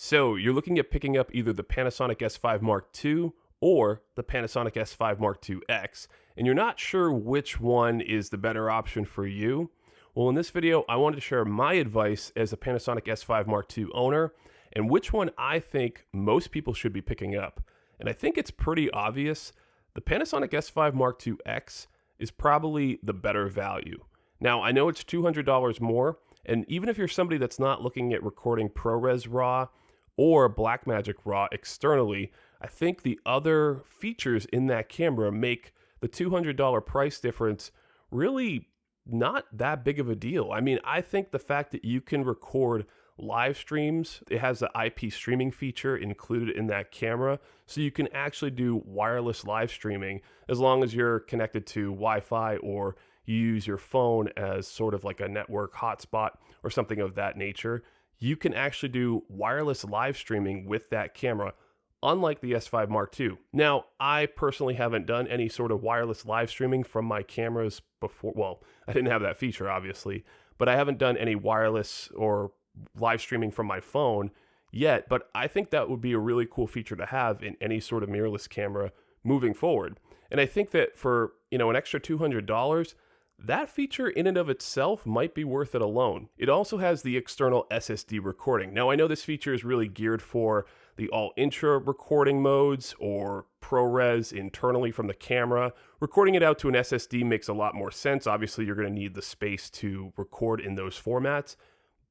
So you're looking at picking up either the Panasonic S5 Mark II or the Panasonic S5 Mark II X, and you're not sure which one is the better option for you. Well, in this video, I wanted to share my advice as a Panasonic S5 Mark II owner and which one I think most people should be picking up. And I think it's pretty obvious. The Panasonic S5 Mark II X is probably the better value. Now, I know it's $200 more, and even if you're somebody that's not looking at recording ProRes RAW or Blackmagic RAW externally, I think the other features in that camera make the $200 price difference really not that big of a deal. I mean, I think the fact that you can record live streams, it has the IP streaming feature included in that camera, so you can actually do wireless live streaming as long as you're connected to Wi-Fi or you use your phone as sort of like a network hotspot or something of that nature. You can actually do wireless live streaming with that camera, unlike the S5 Mark II. Now, I personally haven't done any sort of wireless live streaming from my cameras before. Well, I didn't have that feature, obviously, but I haven't done any wireless or live streaming from my phone yet, but I think that would be a really cool feature to have in any sort of mirrorless camera moving forward. And I think that for, an extra $200, that feature in and of itself might be worth it alone. It also has the external SSD recording. Now, I know this feature is really geared for the all-intra recording modes or ProRes internally from the camera. Recording it out to an SSD makes a lot more sense. Obviously, you're going to need the space to record in those formats,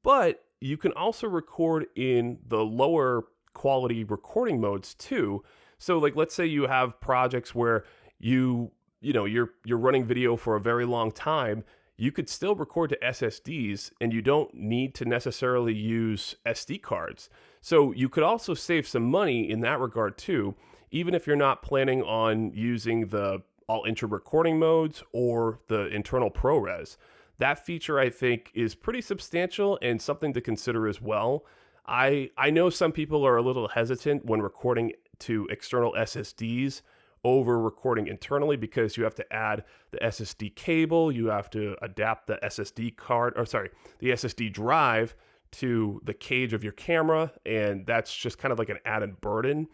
but you can also record in the lower quality recording modes too. So like, let's say you have projects where you're running video for a very long time, you could still record to SSDs and you don't need to necessarily use SD cards. So you could also save some money in that regard too, even if you're not planning on using the all-intra recording modes or the internal ProRes. That feature, I think, is pretty substantial and something to consider as well. I know some people are a little hesitant when recording to external SSDs over recording internally because you have to add the SSD cable, you have to adapt the SSD drive to the cage of your camera, and that's just kind of like an added burden.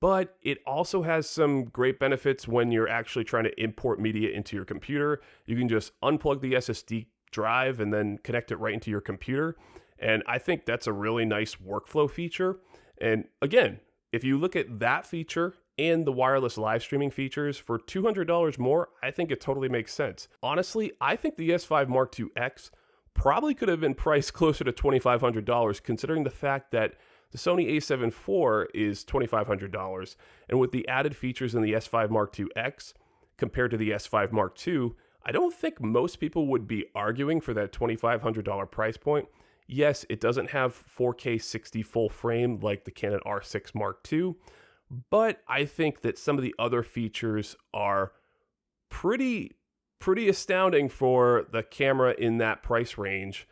But it also has some great benefits when you're actually trying to import media into your computer. You can just unplug the SSD drive and then connect it right into your computer. And I think that's a really nice workflow feature. And again, if you look at that feature and the wireless live streaming features for $200 more, I think it totally makes sense. Honestly, I think the S5 Mark II-X probably could have been priced closer to $2,500 considering the fact that the Sony a7 IV is $2,500, and with the added features in the S5 Mark II-X compared to the S5 Mark II, I don't think most people would be arguing for that $2,500 price point. Yes, it doesn't have 4K 60 full frame like the Canon R6 Mark II, but I think that some of the other features are pretty astounding for the camera in that price range,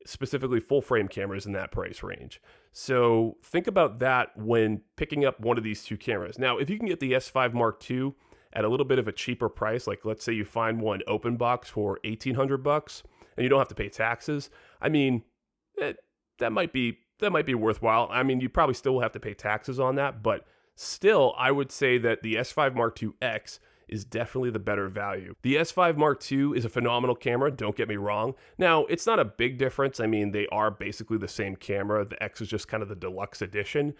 specifically full frame cameras in that price range. So think about that when picking up one of these two cameras. Now, if you can get the S5 Mark II at a little bit of a cheaper price, like let's say you find one open box for $1,800 and you don't have to pay taxes, I mean, that might be worthwhile. I mean, you probably still have to pay taxes on that, but still, I would say that the S5 Mark II-X is definitely the better value. The S5 Mark II is a phenomenal camera, don't get me wrong. Now, it's not a big difference. I mean, they are basically the same camera. The X is just kind of the deluxe edition,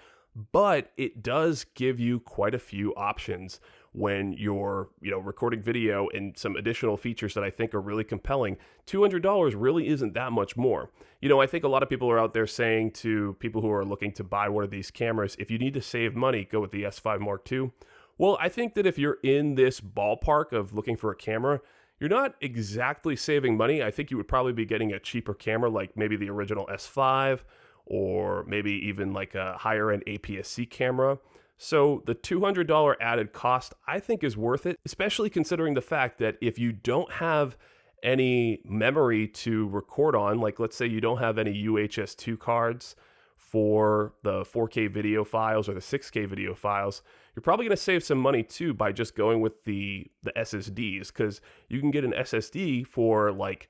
but it does give you quite a few options when you're, recording video and some additional features that I think are really compelling. $200 really isn't that much more. I think a lot of people are out there saying to people who are looking to buy one of these cameras, if you need to save money, go with the S5 Mark II. Well, I think that if you're in this ballpark of looking for a camera, you're not exactly saving money. I think you would probably be getting a cheaper camera like maybe the original S5 or maybe even like a higher end APS-C camera. So the $200 added cost I think is worth it, especially considering the fact that if you don't have any memory to record on, like let's say you don't have any UHS-2 cards for the 4K video files or the 6K video files, you're probably going to save some money too by just going with the SSDs, because you can get an SSD for like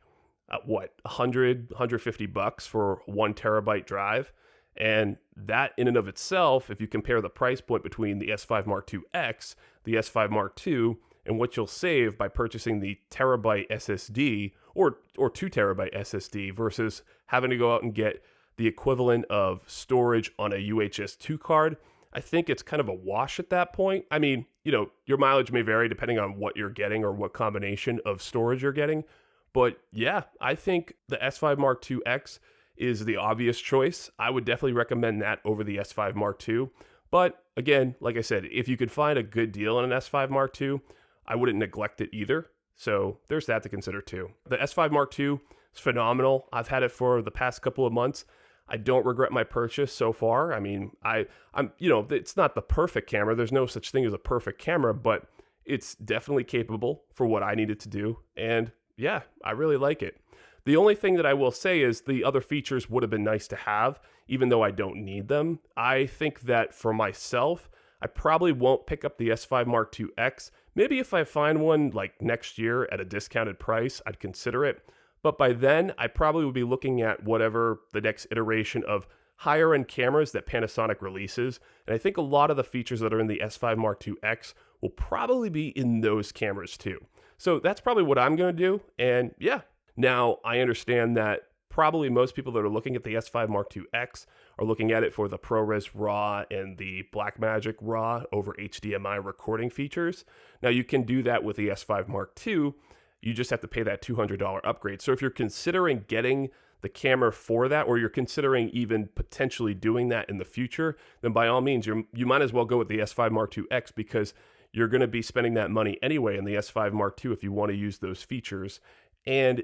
$100, $150 for 1 terabyte drive. And that in and of itself, if you compare the price point between the S5 Mark IIX, the S5 Mark II, and what you'll save by purchasing the terabyte SSD or 2 terabyte SSD versus having to go out and get the equivalent of storage on a UHS 2 card, I think it's kind of a wash at that point. I mean, your mileage may vary depending on what you're getting or what combination of storage you're getting. But yeah, I think the S5 Mark IIX is the obvious choice. I would definitely recommend that over the S5 Mark II. But again, like I said, if you could find a good deal on an S5 Mark II, I wouldn't neglect it either. So there's that to consider too. The S5 Mark II is phenomenal. I've had it for the past couple of months. I don't regret my purchase so far. I mean, I'm it's not the perfect camera. There's no such thing as a perfect camera, but it's definitely capable for what I needed to do. And yeah, I really like it. The only thing that I will say is the other features would have been nice to have, even though I don't need them. I think that for myself, I probably won't pick up the S5 Mark IIX. Maybe if I find one like next year at a discounted price, I'd consider it. But by then, I probably would be looking at whatever the next iteration of higher end cameras that Panasonic releases. And I think a lot of the features that are in the S5 Mark IIX will probably be in those cameras too. So that's probably what I'm going to do. And yeah, now I understand that probably most people that are looking at the S5 Mark IIX are looking at it for the ProRes RAW and the Blackmagic RAW over HDMI recording features. Now you can do that with the S5 Mark II. You just have to pay that $200 upgrade. So if you're considering getting the camera for that, or you're considering even potentially doing that in the future, then by all means, you might as well go with the S5 Mark IIX because you're going to be spending that money anyway in the S5 Mark II if you want to use those features. And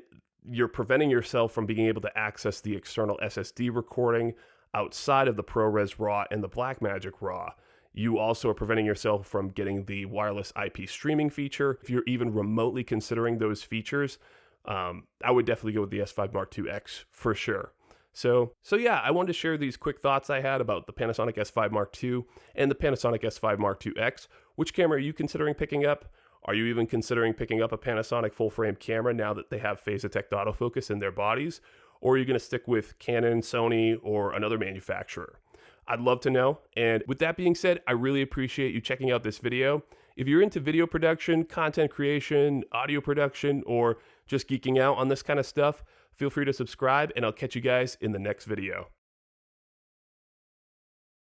you're preventing yourself from being able to access the external SSD recording outside of the ProRes RAW and the Blackmagic RAW. You also are preventing yourself from getting the wireless IP streaming feature. If you're even remotely considering those features, I would definitely go with the S5 Mark IIX for sure. So yeah, I wanted to share these quick thoughts I had about the Panasonic S5 Mark II and the Panasonic S5 Mark IIX. Which camera are you considering picking up? Are you even considering picking up a Panasonic full-frame camera now that they have Phasitect autofocus in their bodies? Or are you going to stick with Canon, Sony, or another manufacturer? I'd love to know. And with that being said, I really appreciate you checking out this video. If you're into video production, content creation, audio production, or just geeking out on this kind of stuff, feel free to subscribe, and I'll catch you guys in the next video.